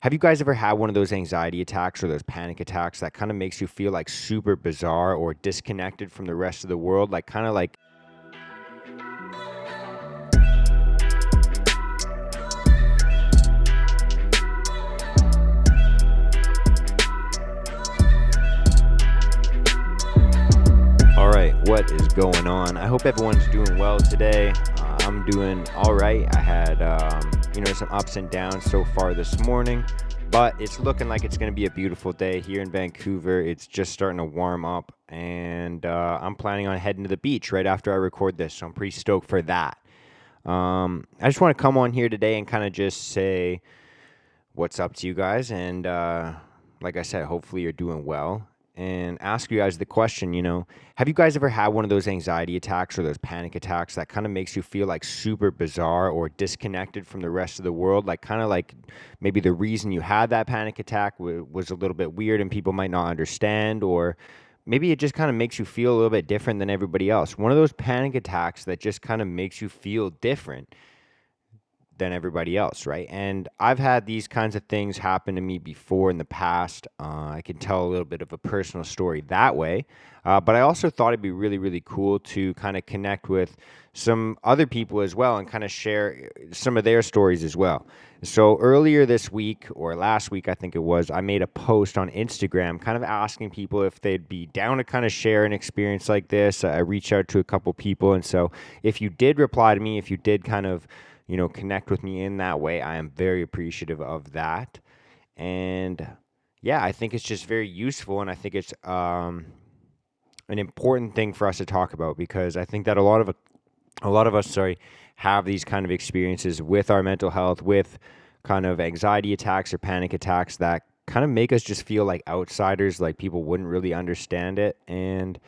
Have you guys ever had one of those anxiety attacks or those panic attacks that kind of makes you feel like super bizarre or disconnected from the rest of the world? Like, kind of like, all right, what is going on? I hope everyone's doing well today. I'm doing all right. I had, some ups and downs so far this morning, but it's looking like it's going to be a beautiful day here in Vancouver. It's just starting to warm up, and I'm planning on heading to the beach right after I record this, so I'm pretty stoked for that. I just want to come on here today and kind of just say what's up to you guys. And like I said, hopefully you're doing well. And ask you guys the question, have you guys ever had one of those anxiety attacks or those panic attacks that kind of makes you feel like super bizarre or disconnected from the rest of the world? Like, kind of like maybe the reason you had that panic attack was a little bit weird and people might not understand, or maybe it just kind of makes you feel a little bit different than everybody else. One of those panic attacks that just kind of makes you feel different than everybody else, right? And I've had these kinds of things happen to me before in the past. I can tell a little bit of a personal story that way. But I also thought it'd be really, really cool to kind of connect with some other people as well and kind of share some of their stories as well. So earlier this week, or last week, I think it was, I made a post on Instagram kind of asking people if they'd be down to kind of share an experience like this. I reached out to a couple people. And so if you did reply to me, if you did kind of connect with me in that way, I am very appreciative of that. And yeah, I think it's just very useful, and I think it's an important thing for us to talk about, because I think that a lot of us, have these kind of experiences with our mental health, with kind of anxiety attacks or panic attacks that kind of make us just feel like outsiders, like people wouldn't really understand it. And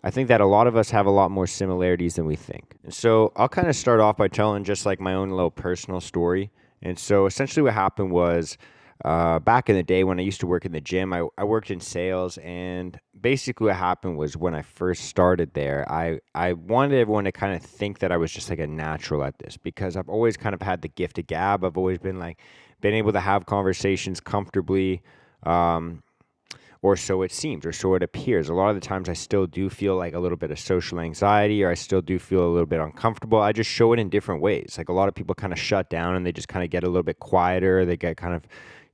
I think that a lot of us have a lot more similarities than we think. And so I'll kind of start off by telling just like my own little personal story. And so essentially what happened was, back in the day when I used to work in the gym, I worked in sales. And basically what happened was, when I first started there, I wanted everyone to kind of think that I was just like a natural at this, because I've always kind of had the gift of gab. I've always been able to have conversations comfortably. Or so it seems, or so it appears. A lot of the times I still do feel like a little bit of social anxiety, or I still do feel a little bit uncomfortable. I just show it in different ways. Like, a lot of people kind of shut down and they just kind of get a little bit quieter. They get kind of,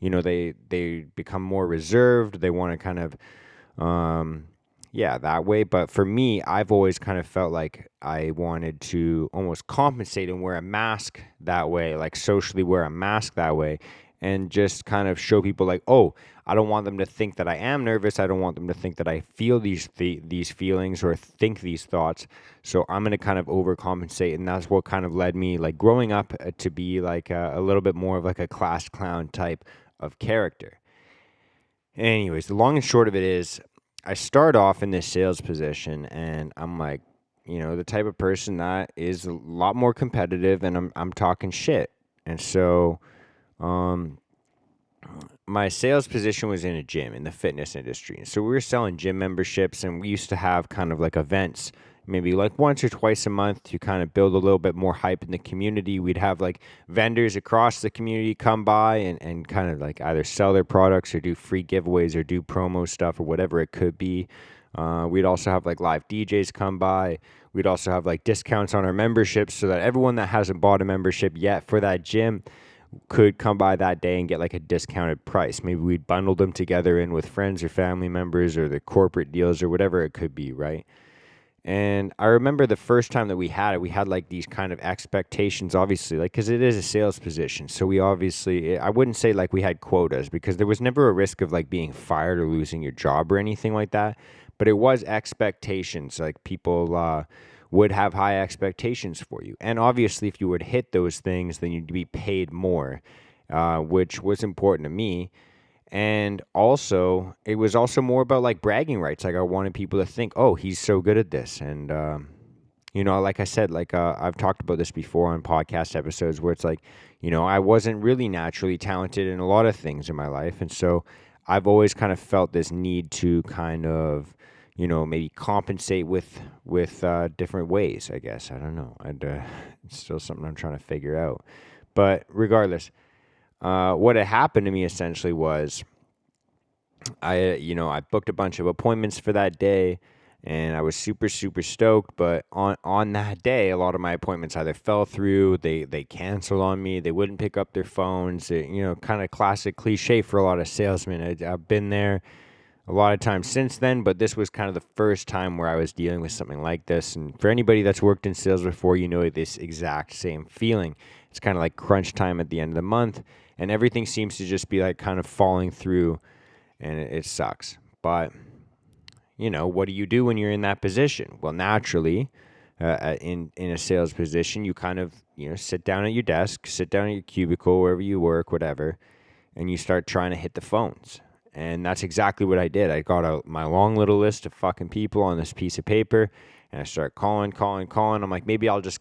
they become more reserved. They want to kind of, that way. But for me, I've always kind of felt like I wanted to almost compensate and wear a mask that way, like socially wear a mask that way, and just kind of show people like, oh, I don't want them to think that I am nervous. I don't want them to think that I feel these feelings or think these thoughts. So I'm going to kind of overcompensate. And that's what kind of led me, like, growing up, to be like a little bit more of like a class clown type of character. Anyways, the long and short of it is, I start off in this sales position, and I'm like, the type of person that is a lot more competitive, and I'm talking shit. And so my sales position was in a gym in the fitness industry. So we were selling gym memberships, and we used to have kind of like events, maybe like once or twice a month, to kind of build a little bit more hype in the community. We'd have like vendors across the community come by and kind of like either sell their products or do free giveaways or do promo stuff or whatever it could be. We'd also have like live DJs come by. We'd also have like discounts on our memberships, so that everyone that hasn't bought a membership yet for that gym could come by that day and get like a discounted price. Maybe we'd bundle them together in with friends or family members, or the corporate deals or whatever it could be, right? And I remember the first time that we had it, we had like these kind of expectations, obviously, like, because it is a sales position. So we obviously, I wouldn't say like we had quotas, because there was never a risk of like being fired or losing your job or anything like that. But it was expectations. Like, people would have high expectations for you. And obviously, if you would hit those things, then you'd be paid more, which was important to me. And also, it was also more about like bragging rights. Like, I wanted people to think, oh, he's so good at this. And, like I said, like, I've talked about this before on podcast episodes, where it's like, I wasn't really naturally talented in a lot of things in my life. And so I've always kind of felt this need to kind of, maybe compensate with different ways, I guess. I don't know. It's still something I'm trying to figure out. But regardless, what had happened to me essentially was I booked a bunch of appointments for that day, and I was super, super stoked. But on that day, a lot of my appointments either fell through, they canceled on me, they wouldn't pick up their phones. Kind of classic cliche for a lot of salesmen. I've been there a lot of times since then, but this was kind of the first time where I was dealing with something like this. And for anybody that's worked in sales before, you know this exact same feeling. It's kind of like crunch time at the end of the month, and everything seems to just be like kind of falling through, and it sucks. But what do you do when you're in that position? Well, naturally, in a sales position, you kind of sit down at your desk, sit down at your cubicle, wherever you work, whatever, and you start trying to hit the phones. And that's exactly what I did. I got out my long little list of fucking people on this piece of paper, and I start calling. I'm like, maybe I'll just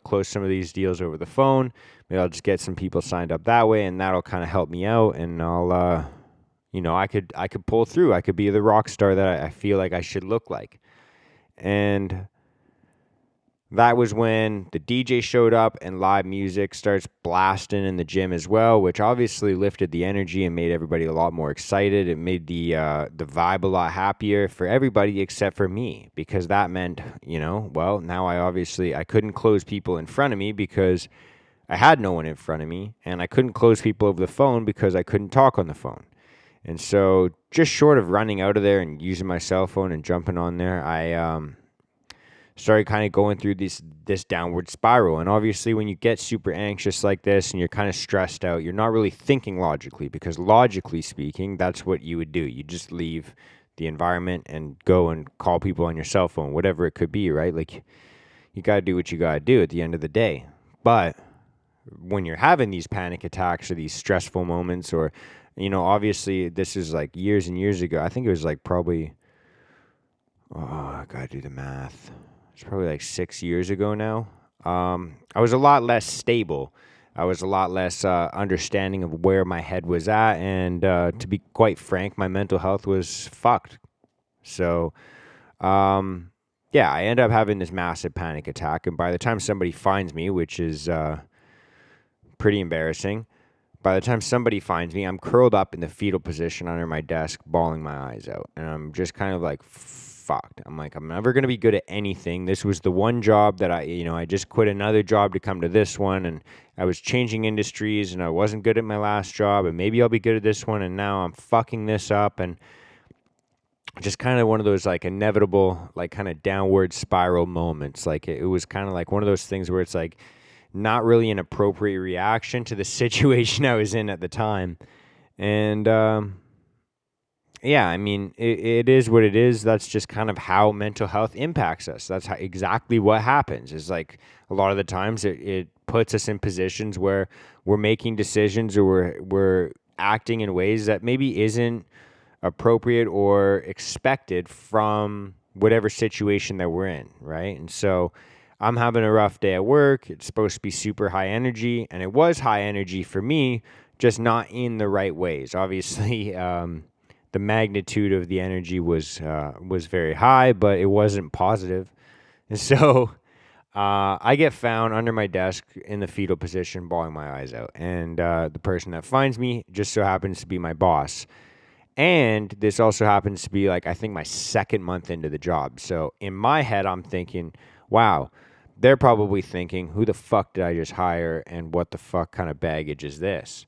close some of these deals over the phone. Maybe I'll just get some people signed up that way, and that'll kind of help me out, and I'll I could pull through. I could be the rock star that I feel like I should look like. And that was when the DJ showed up and live music starts blasting in the gym as well, which obviously lifted the energy and made everybody a lot more excited. It made the vibe a lot happier for everybody except for me, because that meant, now I couldn't close people in front of me because I had no one in front of me, and I couldn't close people over the phone because I couldn't talk on the phone. And so just short of running out of there and using my cell phone and jumping on there, I started kind of going through this downward spiral. And obviously when you get super anxious like this and you're kind of stressed out, you're not really thinking logically, because logically speaking, that's what you would do. You just leave the environment and go and call people on your cell phone, whatever it could be, right? Like, you got to do what you got to do at the end of the day. But when you're having these panic attacks or these stressful moments, or obviously this is like years and years ago. I think it was like probably, I gotta do the math. It's probably like 6 years ago now. I was a lot less stable. I was a lot less understanding of where my head was at. And to be quite frank, my mental health was fucked. So, I ended up having this massive panic attack. And by the time somebody finds me, which is pretty embarrassing, by the time somebody finds me, I'm curled up in the fetal position under my desk, bawling my eyes out. And I'm just kind of like, fucked. I'm like, I'm never going to be good at anything. This was the one job that I just quit another job to come to this one. And I was changing industries, and I wasn't good at my last job. And maybe I'll be good at this one. And now I'm fucking this up. And just kind of one of those like inevitable, like kind of downward spiral moments. Like it was kind of like one of those things where it's like, not really an appropriate reaction to the situation I was in at the time. And, it is what it is. That's just kind of how mental health impacts us. That's exactly what happens. Is like a lot of the times it puts us in positions where we're making decisions, or we're acting in ways that maybe isn't appropriate or expected from whatever situation that we're in, right? And so I'm having a rough day at work. It's supposed to be super high energy, and it was high energy for me, just not in the right ways. Obviously, the magnitude of the energy was very high, but it wasn't positive. And so I get found under my desk in the fetal position, bawling my eyes out. And the person that finds me just so happens to be my boss. And this also happens to be like, I think, my second month into the job. So in my head, I'm thinking, wow, they're probably thinking, who the fuck did I just hire, and what the fuck kind of baggage is this?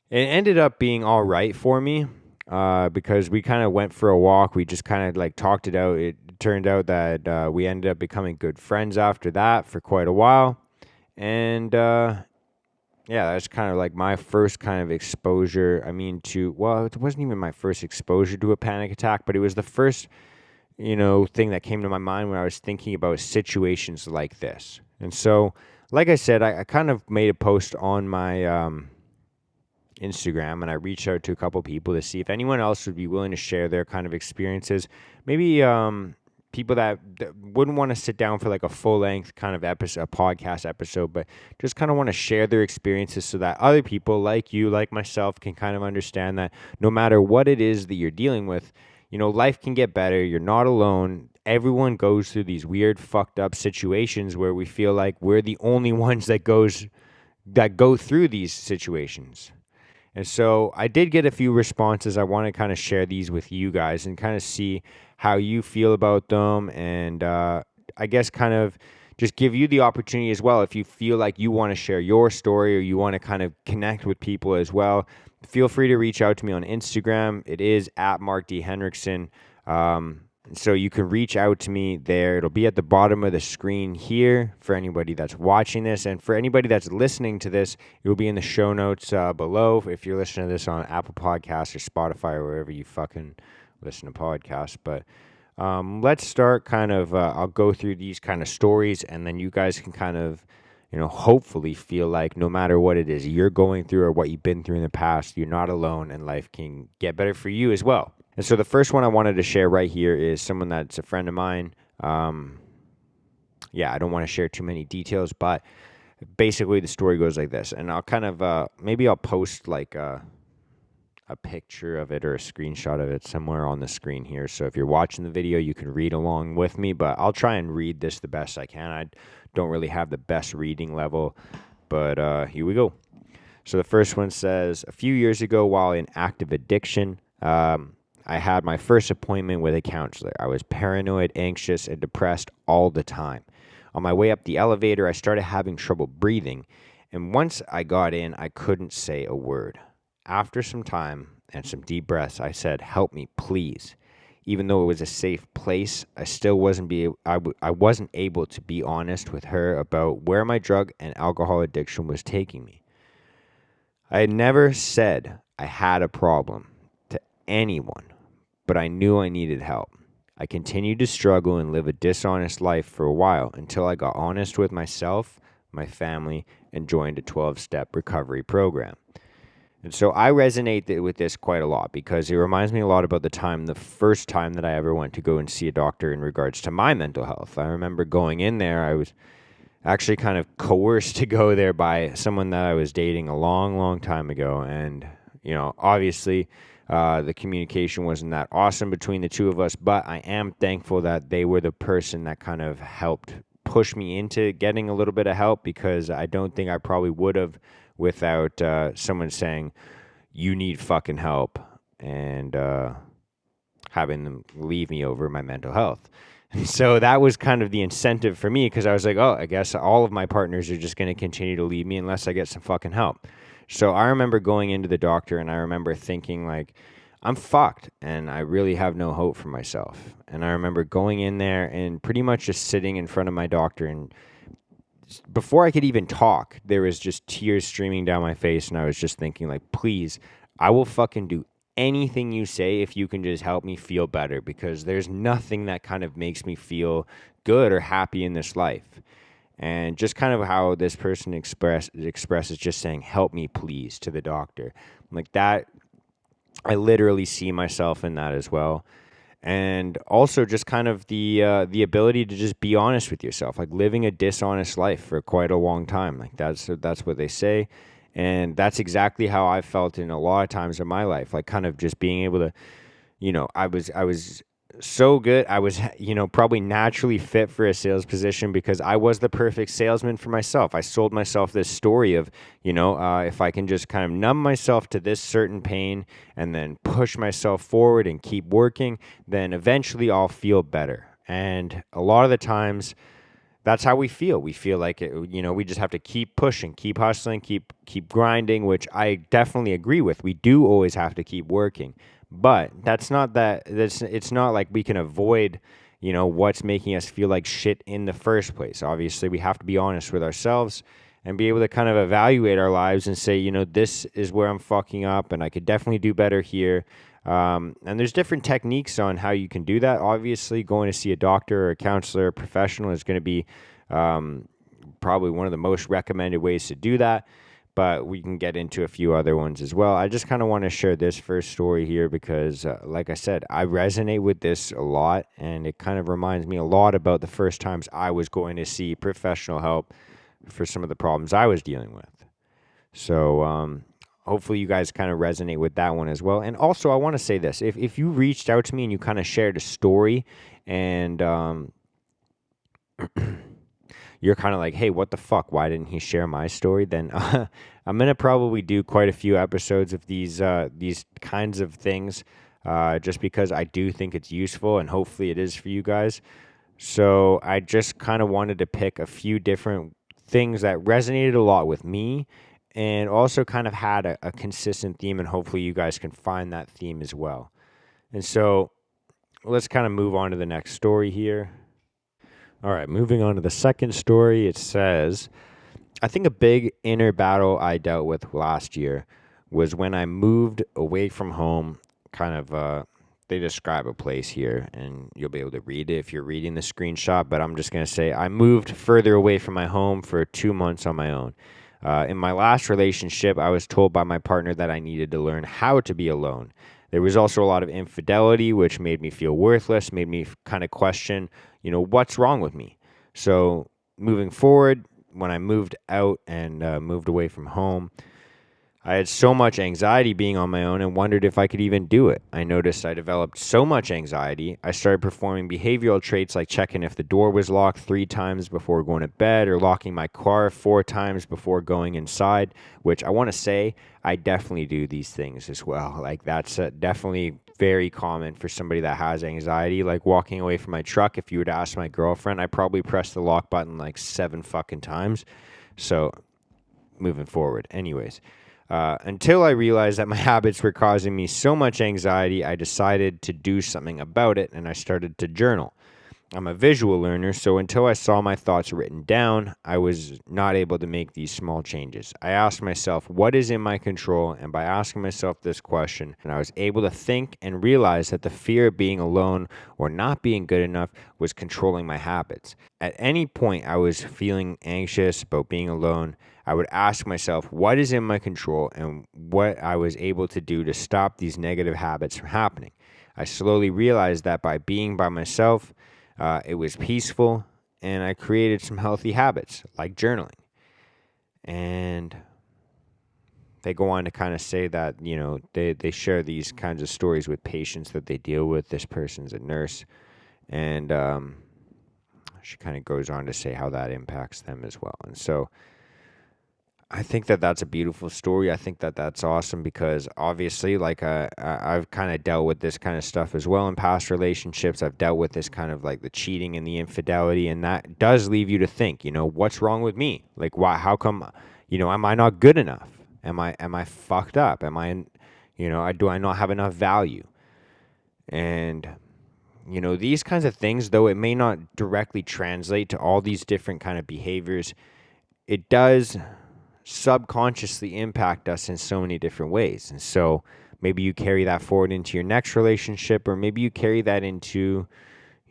It ended up being all right for me, because we kind of went for a walk. We just kind of like talked it out. It turned out that we ended up becoming good friends after that for quite a while. And that's kind of like my first kind of exposure. It wasn't even my first exposure to a panic attack, but it was the first thing that came to my mind when I was thinking about situations like this. And so, like I said, I kind of made a post on my Instagram, and I reached out to a couple people to see if anyone else would be willing to share their kind of experiences. Maybe people that wouldn't want to sit down for like a full-length kind of episode, a podcast episode, but just kind of want to share their experiences so that other people like you, like myself, can kind of understand that no matter what it is that you're dealing with, life can get better. You're not alone. Everyone goes through these weird, fucked up situations where we feel like we're the only ones that goes that go through these situations. And so I did get a few responses. I want to kind of share these with you guys and kind of see how you feel about them. And I guess kind of just give you the opportunity as well. If you feel like you want to share your story or you want to kind of connect with people as well, feel free to reach out to me on Instagram. It is at Mark D. Henriksen. So you can reach out to me there. It'll be at the bottom of the screen here for anybody that's watching this. And for anybody that's listening to this, it will be in the show notes below. If you're listening to this on Apple Podcasts or Spotify or wherever you fucking listen to podcasts. But let's start kind of, I'll go through these kind of stories, and then you guys can kind of, hopefully feel like no matter what it is you're going through or what you've been through in the past, you're not alone and life can get better for you as well. And so the first one I wanted to share right here is someone that's a friend of mine. I don't want to share too many details, but basically the story goes like this. And I'll kind of, maybe I'll post like a picture of it or a screenshot of it somewhere on the screen here. So if you're watching the video, you can read along with me, but I'll try and read this the best I can. I don't really have the best reading level, but here we go. So the first one says, a few years ago while in active addiction, I had my first appointment with a counselor. I was paranoid, anxious, and depressed all the time. On my way up the elevator, I started having trouble breathing, and once I got in, I couldn't say a word. After some time and some deep breaths, I said, "Help me, please." Even though it was a safe place, I still wasn't able to be honest with her about where my drug and alcohol addiction was taking me. I had never said I had a problem to anyone, but I knew I needed help. I continued to struggle and live a dishonest life for a while until I got honest with myself, my family, and joined a 12-step recovery program. And so I resonate with this quite a lot because it reminds me a lot about the first time that I ever went to go and see a doctor in regards to my mental health. I remember going in there, I was actually kind of coerced to go there by someone that I was dating a long, long time ago. And, obviously, the communication wasn't that awesome between the two of us, but I am thankful that they were the person that kind of helped push me into getting a little bit of help, because I don't think I probably would have without someone saying, "You need fucking help," and having them leave me over my mental health. So that was kind of the incentive for me, because I was like, oh, I guess all of my partners are just going to continue to leave me unless I get some fucking help. So I remember going into the doctor, and I remember thinking, like, I'm fucked, and I really have no hope for myself. And I remember going in there and pretty much just sitting in front of my doctor, and before I could even talk, there was just tears streaming down my face, and I was just thinking, like, please, I will fucking do anything you say if you can just help me feel better, because there's nothing that kind of makes me feel good or happy in this life. And just kind of how this person expresses just saying, "Help me, please," to the doctor. Like that, I literally see myself in that as well. And also just kind of the ability to just be honest with yourself, like living a dishonest life for quite a long time. Like that's what they say. And that's exactly how I felt in a lot of times in my life, like kind of just being able to, I was so good. I was, probably naturally fit for a sales position because I was the perfect salesman for myself. I sold myself this story of, if I can just kind of numb myself to this certain pain and then push myself forward and keep working, then eventually I'll feel better. And a lot of the times that's how we feel. We feel like, we just have to keep pushing, keep hustling, keep grinding, which I definitely agree with. We do always have to keep working. But it's not like we can avoid, what's making us feel like shit in the first place. Obviously, we have to be honest with ourselves and be able to kind of evaluate our lives and say, this is where I'm fucking up and I could definitely do better here. And there's different techniques on how you can do that. Obviously, going to see a doctor or a counselor, a professional is going to be probably one of the most recommended ways to do that. But we can get into a few other ones as well. I just kind of want to share this first story here because, like I said, I resonate with this a lot, and it kind of reminds me a lot about the first times I was going to see professional help for some of the problems I was dealing with. So hopefully you guys kind of resonate with that one as well. And also, I want to say this. If you reached out to me and you kind of shared a story and you're kind of like, hey, what the fuck? Why didn't he share my story? Then I'm gonna probably do quite a few episodes of these kinds of things, just because I do think it's useful, and hopefully it is for you guys. So I just kind of wanted to pick a few different things that resonated a lot with me, and also kind of had a consistent theme, and hopefully you guys can find that theme as well. And so let's kind of move on to the next story here. All right, moving on to the second story. It says, I think a big inner battle I dealt with last year was when I moved away from home. They describe a place here, and you'll be able to read it if you're reading the screenshot, but I'm just going to say I moved further away from my home for 2 months on my own. In my last relationship, I was told by my partner that I needed to learn how to be alone. There was also a lot of infidelity, which made me feel worthless, made me kind of question, what's wrong with me? So moving forward, when I moved out and moved away from home, I had so much anxiety being on my own and wondered if I could even do it. I noticed I developed so much anxiety, I started performing behavioral traits like checking if the door was locked 3 times before going to bed, or locking my car 4 times before going inside, which I want to say, I definitely do these things as well. Like, that's definitely very common for somebody that has anxiety. Like, walking away from my truck, if you were to ask my girlfriend, I probably pressed the lock button like 7 fucking times. So, moving forward. Anyways. Until I realized that my habits were causing me so much anxiety, I decided to do something about it, and I started to journal. I'm a visual learner, so until I saw my thoughts written down, I was not able to make these small changes. I asked myself, what is in my control? And by asking myself this question, and I was able to think and realize that the fear of being alone or not being good enough was controlling my habits. At any point I was feeling anxious about being alone, I would ask myself what is in my control and what I was able to do to stop these negative habits from happening. I slowly realized that by being by myself, it was peaceful, and I created some healthy habits like journaling. And they go on to kind of say that, they share these kinds of stories with patients that they deal with. This person's a nurse, and she kind of goes on to say how that impacts them as well. And so I think that that's a beautiful story. I think that that's awesome because obviously, like, I've kind of dealt with this kind of stuff as well in past relationships. I've dealt with this kind of like the cheating and the infidelity, and that does leave you to think, what's wrong with me? Like, why? How come? Am I not good enough? Am I fucked up? Am I, do I not have enough value? And these kinds of things, though it may not directly translate to all these different kind of behaviors, it does subconsciously impact us in so many different ways. And so maybe you carry that forward into your next relationship, or maybe you carry that into,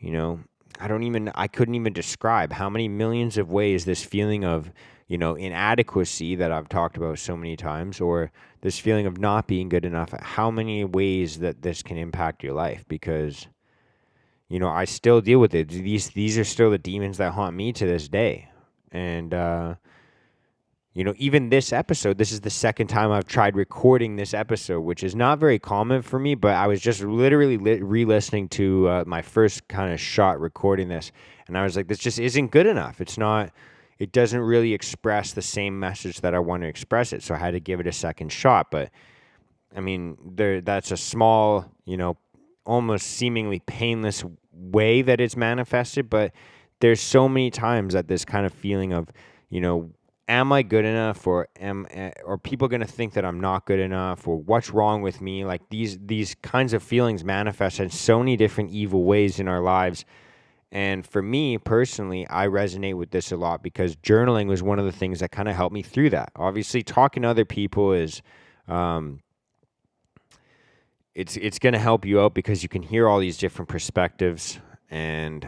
I couldn't even describe how many millions of ways this feeling of, inadequacy that I've talked about so many times, or this feeling of not being good enough, how many ways that this can impact your life, because, I still deal with it. These are still the demons that haunt me to this day. And, even this episode, this is the second time I've tried recording this episode, which is not very common for me, but I was just literally re-listening to my first kind of shot recording this, and I was like, this just isn't good enough. It doesn't really express the same message that I want to express it, so I had to give it a second shot. But, I mean, that's a small, almost seemingly painless way that it's manifested, but there's so many times that this kind of feeling of, am I good enough, or are people going to think that I'm not good enough, or what's wrong with me? Like, these kinds of feelings manifest in so many different evil ways in our lives. And for me personally, I resonate with this a lot because journaling was one of the things that kind of helped me through that. Obviously, talking to other people is it's going to help you out because you can hear all these different perspectives, and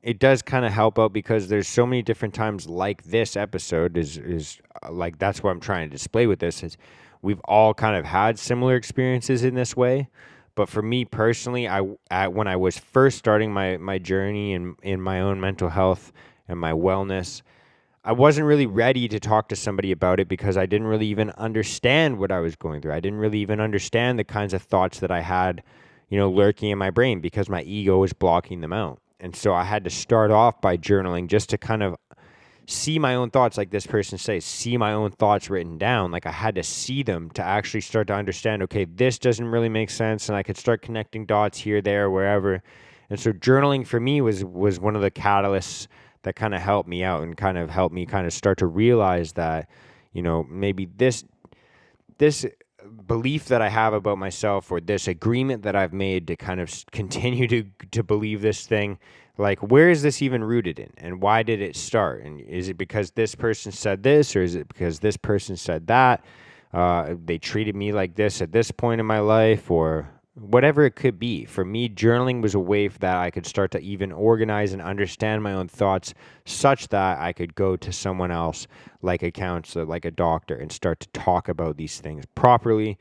it does kind of help out because there's so many different times, like this episode is like, that's what I'm trying to display with this, is we've all kind of had similar experiences in this way. But for me personally, when I was first starting my journey in my own mental health and my wellness, I wasn't really ready to talk to somebody about it because I didn't really even understand what I was going through. I didn't really even understand the kinds of thoughts that I had, lurking in my brain because my ego was blocking them out. And so I had to start off by journaling just to kind of see my own thoughts, like this person says, see my own thoughts written down. Like I had to see them to actually start to understand, okay, this doesn't really make sense. And I could start connecting dots here, there, wherever. And so journaling for me was one of the catalysts that kind of helped me out and kind of helped me kind of start to realize that, maybe this belief that I have about myself, or this agreement that I've made to kind of continue to believe this thing, like, where is this even rooted in, and why did it start? And is it because this person said this, or is it because this person said that? They treated me like this at this point in my life, or whatever it could be. For me, journaling was a way that I could start to even organize and understand my own thoughts, such that I could go to someone else, like a counselor, like a doctor, and start to talk about these things properly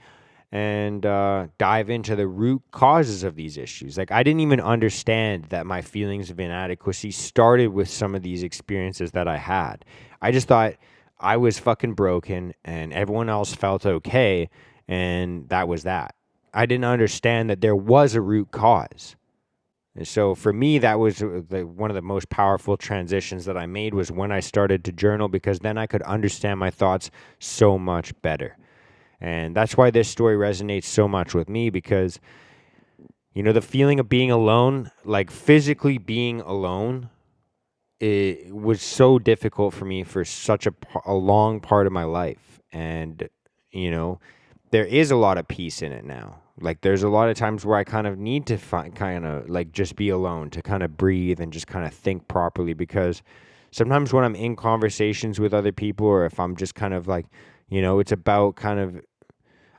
and dive into the root causes of these issues. Like, I didn't even understand that my feelings of inadequacy started with some of these experiences that I had. I just thought I was fucking broken and everyone else felt okay, and that was that. I didn't understand that there was a root cause. And so for me, that was one of the most powerful transitions that I made, was when I started to journal, because then I could understand my thoughts so much better. And that's why this story resonates so much with me, because, the feeling of being alone, like physically being alone, it was so difficult for me for such a long part of my life. And, there is a lot of peace in it now. Like, there's a lot of times where I kind of need to just be alone, to kind of breathe and just kind of think properly, because sometimes when I'm in conversations with other people, or if I'm just kind of like, it's about kind of,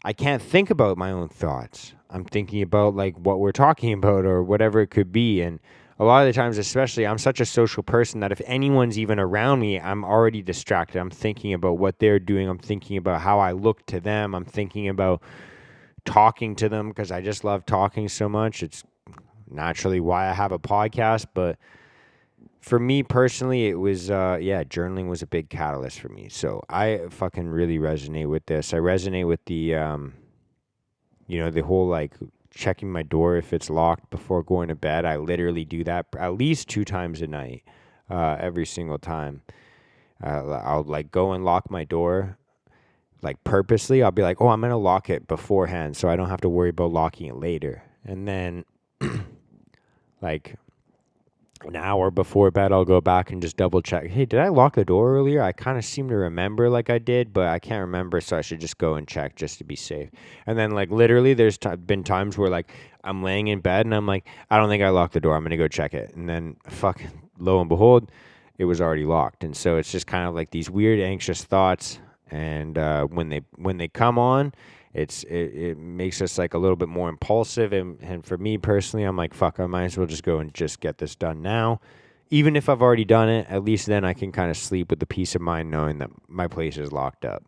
I can't think about my own thoughts. I'm thinking about like what we're talking about or whatever it could be. And a lot of the times, especially, I'm such a social person that if anyone's even around me, I'm already distracted. I'm thinking about what they're doing. I'm thinking about how I look to them. I'm thinking about talking to them, because I just love talking so much. It's naturally why I have a podcast. But for me personally, it was, journaling was a big catalyst for me. So I fucking really resonate with this. I resonate with the, the whole like checking my door if it's locked before going to bed. I literally do that at least 2 times a night, every single time. I'll like go and lock my door, like purposely. I'll be like, oh, I'm going to lock it beforehand so I don't have to worry about locking it later. And then like an hour before bed, I'll go back and just double check. Hey, did I lock the door earlier? I kind of seem to remember like I did, but I can't remember, so I should just go and check just to be safe. And then like literally there's been times where like I'm laying in bed and I'm like, I don't think I locked the door. I'm going to go check it. And then lo and behold, it was already locked. And so it's just kind of like these weird anxious thoughts. And when they come on, it makes us like a little bit more impulsive. And for me personally, I'm like, fuck, I might as well just go and just get this done now. Even if I've already done it, at least then I can kind of sleep with the peace of mind knowing that my place is locked up.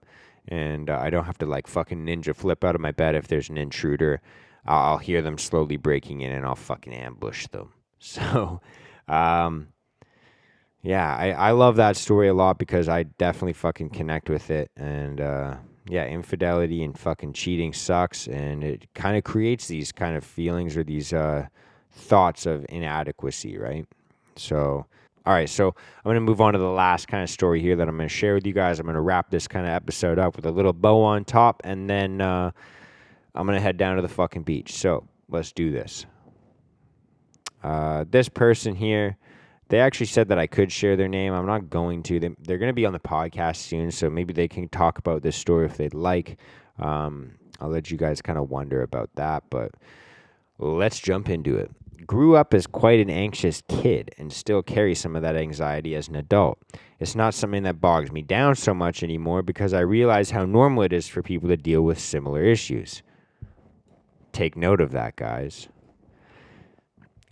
And I don't have to like fucking ninja flip out of my bed if there's an intruder. I'll hear them slowly breaking in and I'll fucking ambush them. So, yeah, I love that story a lot, because I definitely fucking connect with it. And, infidelity and fucking cheating sucks, and it kind of creates these kind of feelings or these thoughts of inadequacy, right? So, all right, so I'm going to move on to the last kind of story here that I'm going to share with you guys. I'm going to wrap this kind of episode up with a little bow on top, and then I'm going to head down to the fucking beach. So, let's do this. This person here, they actually said that I could share their name. I'm not going to. They're going to be on the podcast soon, so maybe they can talk about this story if they'd like. I'll let you guys kind of wonder about that, but let's jump into it. Grew up as quite an anxious kid and still carry some of that anxiety as an adult. It's not something that bogs me down so much anymore, because I realize how normal it is for people to deal with similar issues. Take note of that, guys.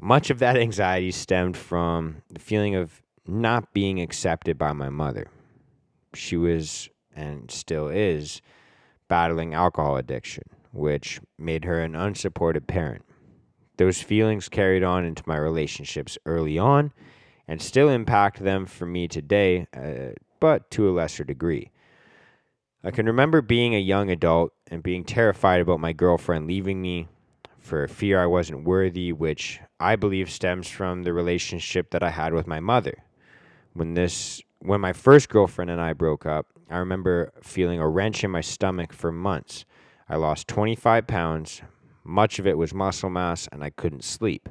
Much of that anxiety stemmed from the feeling of not being accepted by my mother. She was, and still is, battling alcohol addiction, which made her an unsupported parent. Those feelings carried on into my relationships early on and still impact them for me today, but to a lesser degree. I can remember being a young adult and being terrified about my girlfriend leaving me for fear I wasn't worthy, which I believe stems from the relationship that I had with my mother. When my first girlfriend and I broke up, I remember feeling a wrench in my stomach for months. I lost 25 pounds. Much of it was muscle mass, and I couldn't sleep.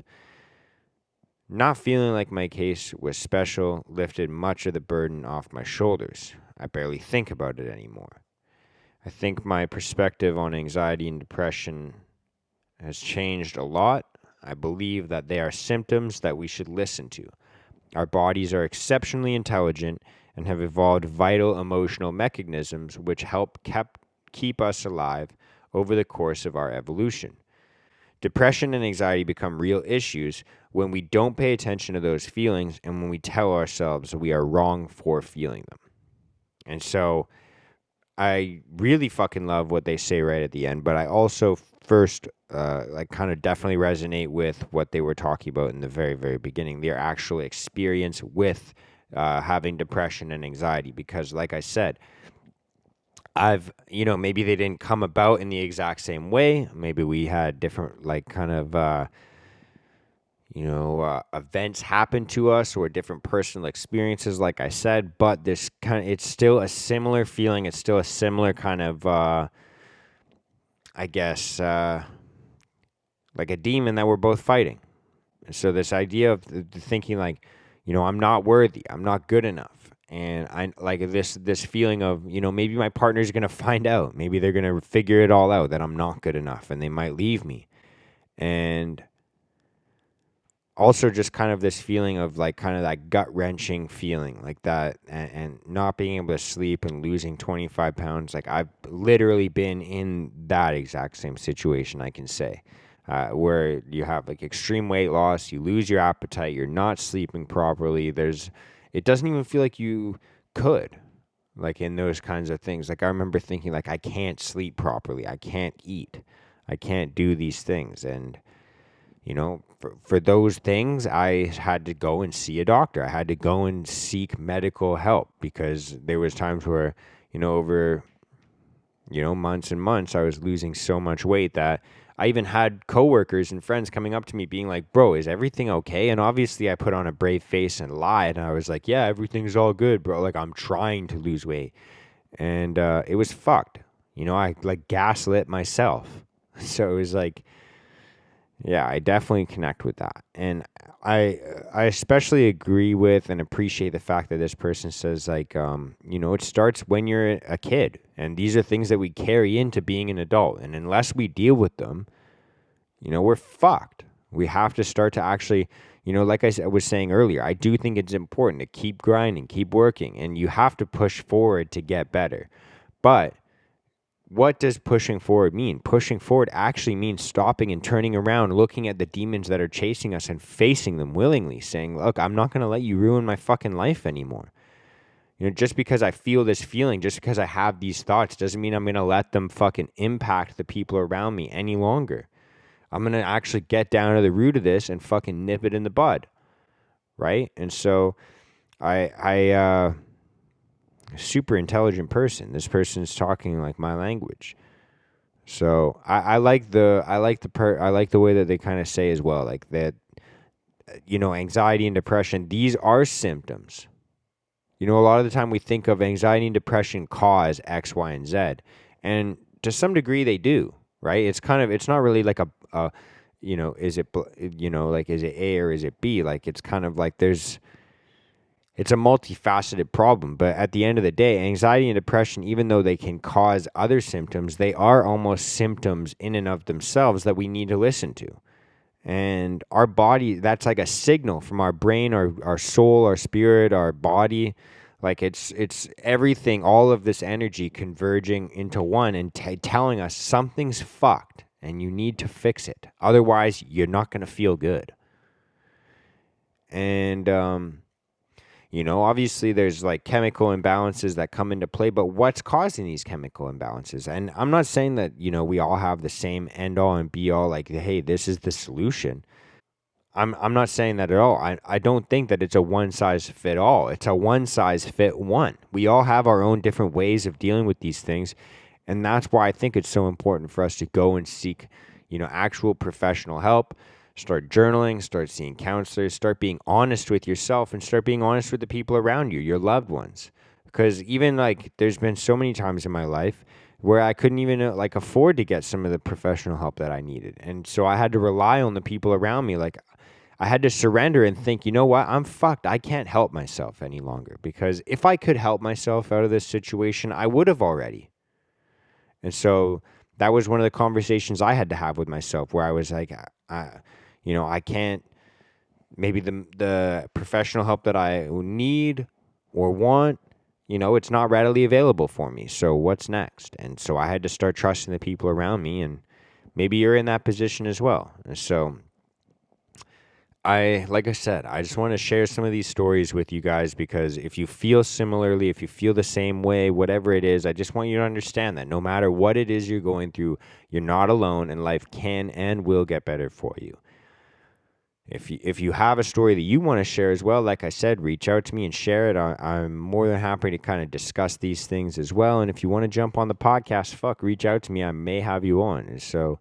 Not feeling like my case was special lifted much of the burden off my shoulders. I barely think about it anymore. I think my perspective on anxiety and depression has changed a lot. I believe that they are symptoms that we should listen to. Our bodies are exceptionally intelligent and have evolved vital emotional mechanisms which help keep us alive over the course of our evolution. Depression and anxiety become real issues when we don't pay attention to those feelings and when we tell ourselves we are wrong for feeling them. And so I really fucking love what they say right at the end, but I also first kind of definitely resonate with what they were talking about in the very, very beginning, their actual experience with having depression and anxiety. Because like I said, maybe they didn't come about in the exact same way. Maybe we had different events happen to us or different personal experiences, like I said, but it's still a similar feeling. It's still a similar kind of, like a demon that we're both fighting. So this idea of thinking like, I'm not worthy, I'm not good enough. And I like this feeling of, maybe my partner's going to find out. Maybe they're going to figure it all out that I'm not good enough and they might leave me. And also just kind of this feeling of like kind of that gut-wrenching feeling like that and not being able to sleep and losing 25 pounds. Like I've literally been in that exact same situation, I can say, where you have like extreme weight loss, you lose your appetite, you're not sleeping properly. It doesn't even feel like you could, like in those kinds of things. Like I remember thinking like, I can't sleep properly. I can't eat. I can't do these things. And, for those things, I had to go and see a doctor. I had to go and seek medical help because there was times where, over, months and months, I was losing so much weight that I even had coworkers and friends coming up to me being like, bro, is everything okay? And obviously I put on a brave face and lied. And I was like, yeah, everything's all good, bro. Like I'm trying to lose weight. And it was fucked. I like gaslit myself. So it was like, yeah, I definitely connect with that. And I especially agree with and appreciate the fact that this person says like, it starts when you're a kid. And these are things that we carry into being an adult. And unless we deal with them, we're fucked. We have to start to actually, like I was saying earlier, I do think it's important to keep grinding, keep working, and you have to push forward to get better. But what does pushing forward mean? Pushing forward actually means stopping and turning around, looking at the demons that are chasing us and facing them willingly, saying, look, I'm not going to let you ruin my fucking life anymore. Just because I feel this feeling, just because I have these thoughts doesn't mean I'm going to let them fucking impact the people around me any longer. I'm going to actually get down to the root of this and fucking nip it in the bud. Right? And so I super intelligent person. This person's talking like my language. So I like the way that they kind of say as well, like that, anxiety and depression, these are symptoms. A lot of the time we think of anxiety and depression cause X, Y, and Z. And to some degree they do, right? It's not really like is it A or is it B? Like it's kind of like it's a multifaceted problem, but at the end of the day, anxiety and depression, even though they can cause other symptoms, they are almost symptoms in and of themselves that we need to listen to. And our body, that's like a signal from our brain, our soul, our spirit, our body. Like it's everything, all of this energy converging into one and telling us something's fucked and you need to fix it. Otherwise, you're not going to feel good. And, obviously there's like chemical imbalances that come into play, but what's causing these chemical imbalances? And I'm not saying that, we all have the same end all and be all like, hey, this is the solution. I'm not saying that at all. I don't think that it's a one size fit all. It's a one size fit one. We all have our own different ways of dealing with these things. And that's why I think it's so important for us to go and seek, actual professional help. Start journaling, start seeing counselors, start being honest with yourself, and start being honest with the people around you, your loved ones. Because even there's been so many times in my life where I couldn't even afford to get some of the professional help that I needed. And so I had to rely on the people around me. I had to surrender and think, you know what? I'm fucked. I can't help myself any longer, because if I could help myself out of this situation, I would have already. And so that was one of the conversations I had to have with myself, where I was like, I can't, maybe the professional help that I need or want, it's not readily available for me. So what's next? And so I had to start trusting the people around me, and maybe you're in that position as well. And so like I said, I just want to share some of these stories with you guys, because if you feel similarly, if you feel the same way, whatever it is, I just want you to understand that no matter what it is you're going through, you're not alone, and life can and will get better for you. If you have a story that you want to share as well, like I said, reach out to me and share it. I'm more than happy to kind of discuss these things as well. And if you want to jump on the podcast, reach out to me. I may have you on. And so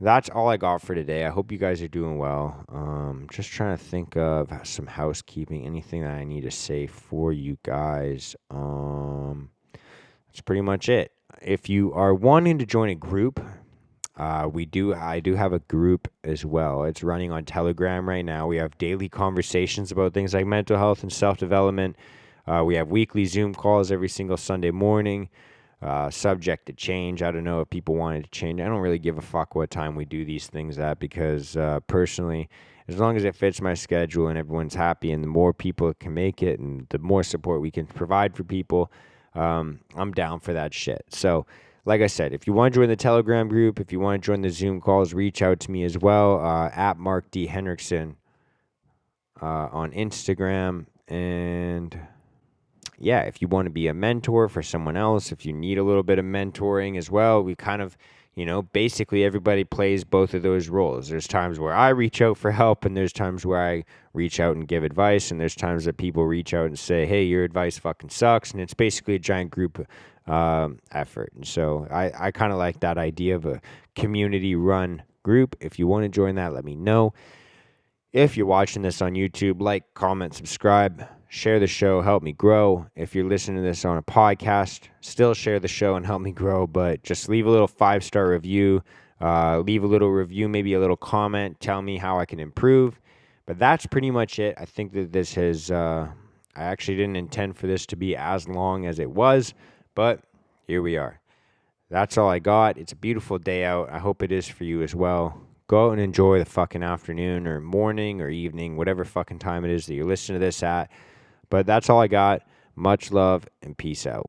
that's all I got for today. I hope you guys are doing well. Just trying to think of some housekeeping, anything that I need to say for you guys. That's pretty much it. If you are wanting to join a group, I do have a group as well. It's running on Telegram right now. We have daily conversations about things like mental health and self-development. We have weekly Zoom calls every single Sunday morning, subject to change. I don't know if people wanted to change. I don't really give a fuck what time we do these things at, because personally, as long as it fits my schedule and everyone's happy, and the more people can make it and the more support we can provide for people, I'm down for that shit. So like I said, if you want to join the Telegram group, if you want to join the Zoom calls, reach out to me as well, at Mark D. Henriksen on Instagram. And yeah, if you want to be a mentor for someone else, if you need a little bit of mentoring as well, we kind of, basically everybody plays both of those roles. There's times where I reach out for help, and there's times where I reach out and give advice, and there's times that people reach out and say, hey, your advice fucking sucks. And it's basically a giant group effort. And so I kind of like that idea of a community run group. If you want to join that, let me know. If you're watching this on YouTube, like, comment, subscribe, share the show, help me grow. If you're listening to this on a podcast, still share the show and help me grow, but just leave a little 5-star review, leave a little review, maybe a little comment, tell me how I can improve. But that's pretty much it. I think that this has, I actually didn't intend for this to be as long as it was, but here we are. That's all I got. It's a beautiful day out. I hope it is for you as well. Go out and enjoy the fucking afternoon or morning or evening, whatever fucking time it is that you're listening to this at. But that's all I got. Much love and peace out.